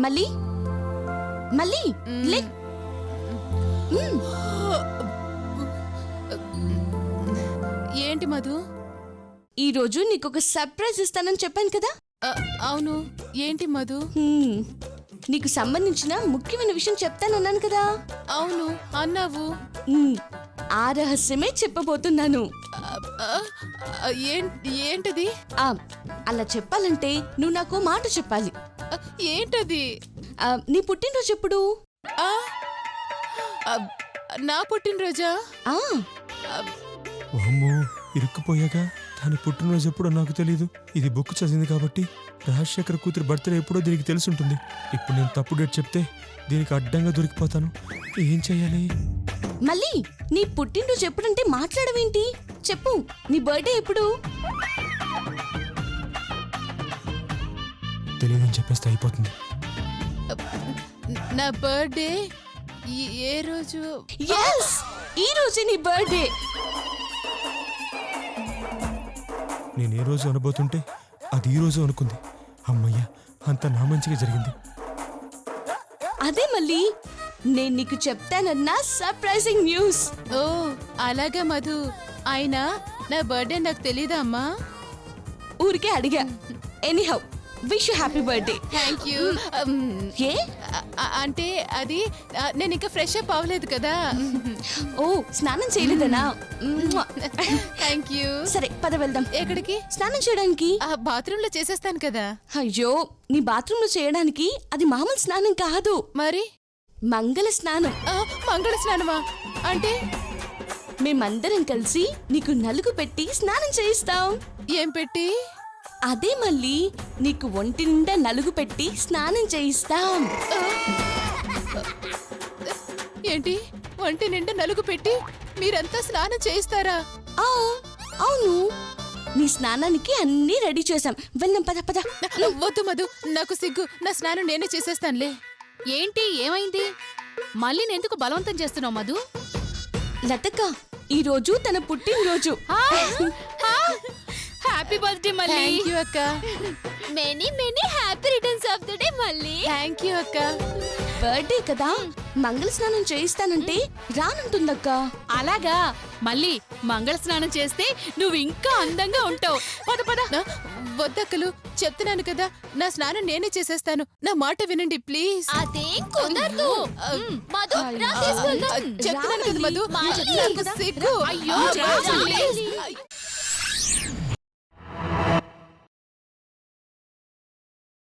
మళ్ళీ మళ్ళీ లే. ఏంటి మధు? ఈ రోజు నీకొక సర్ప్రైజ్ ఇస్తానని చెప్పాను కదా. అవును, ఏంటి మధు? నీకు సంబంధించిన ముఖ్యమైన విషయం చెప్తానన్నాను కదా. అవును అన్నావు. ఆ రహస్యమే చెప్పబోతున్నాను. ఏంటది? అలా చెప్పాలంటే నువ్వు నాకు మాట చెప్పాలి. ఏంటది? నీ పుట్టినరోజు ఎప్పుడు? నా పుట్టినరోజా? అమ్మో, ఇరుక్కుపోయాగా. దాని పుట్టినరోజు ఎప్పుడో నాకు తెలీదు. ఇది బుక్ చదివింది కాబట్టి రాజశేఖర్ కూతురు బర్త్డే ఎప్పుడో దీనికి తెలుసుంటుంది. ఇప్పుడు నేను తప్పు డేట్ చెప్తే దీనికి అడ్డంగా దొరికిపోతాను. ఏం చెయ్యాలి? మళ్ళీ నీ పుట్టినరోజు ఎప్పుడంటే మాట్లాడవేంటి? చెప్పు, నీ బర్త్డే ఎప్పుడు? తెలియదని చెప్పేస్తే అయిపోతుంది. నా బర్త్డే ఏ రోజు? ఈ రోజే నీ బర్త్డే. నేను ఏ రోజు అనబోతుంటే అది ఈ రోజు అనుకుంది. అమ్మయ్యా, అంతా నా మంచిగా జరిగింది. అదే మళ్ళీ నేను నీకు చెప్తానన్నా సర్ప్రైజింగ్ న్యూస్. ఓ అలాగా మధు. అయినా నా బర్త్డే నాకు తెలీదా అమ్మా? ఊరికే అడిగా. Anyhow, wish you happy birthday. Thank you. ఏ అంటే అది నేను ఇంకా ఫ్రెష్ అప్ అవ్వలేదు కదా. ఓ, స్నానం చేయలేదనా? Thank you. సరే పద వెళ్దాం. ఎక్కడికి? స్నానం చేయడానికి. బాత్రూమ్ లో చేసేస్తాను కదా. అయ్యో, నీ బాత్రూమ్ లో చేయడానికి అది మామూలు స్నానం కాదు, మరి మంగళ స్నానం. మంగళ స్నానమా? అంటే మేమందరం కలిసి నీకు నలుగు పెట్టి స్నానం చేయిస్తాం. ఏం పెట్టి? అదే మళ్ళీ నీకు ఒంటి నిండా నలుగు పెట్టి స్నానం చేయిస్తాం. ఏంటి, ఒంటి నిండా నలుగు పెట్టి మీరంతా స్నానం చేయిస్తారా? అవును, నీ స్నానానికి అన్నీ రెడీ చేసాం. వెళ్దాం, పద పద. వద్దు మధు, నాకు సిగ్గు. నా స్నానం నేనే చేసేస్తానులే. ఏంటి, ఏమైంది? మళ్ళీ ఎందుకు బలవంతం చేస్తున్నావు మధు? లతక్క, ఈ రోజు తన పుట్టినరోజు. హ్యాపీ బర్త్డే మళ్ళీ. థ్యాంక్ యూ అక్క. Many many happy returns of the day మళ్ళీ. థ్యాంక్ యూ అక్క. బర్త్డే కదా, మంగళ స్నానం చేయిస్తానంటే రానంటుందక్క. అలాగా? మళ్ళీ మంగళ స్నానం చేస్తే నువ్వు ఇంకా అందంగా ఉంటావు. పద పద. వద్దక్కలు, చెప్తున్నాను కదా, నా స్నానం నేనే చేసేస్తాను. నా మాట వినండి ప్లీజ్. అదేం కుదరదు. మధు, రా తీసుకెళ్దాం. చెప్తున్నాను కదా మధు, మళ్ళీ. నాకు సిగ్గు. అయ్యో, రా, రా, ప్లీజ్. ప్లీజ్.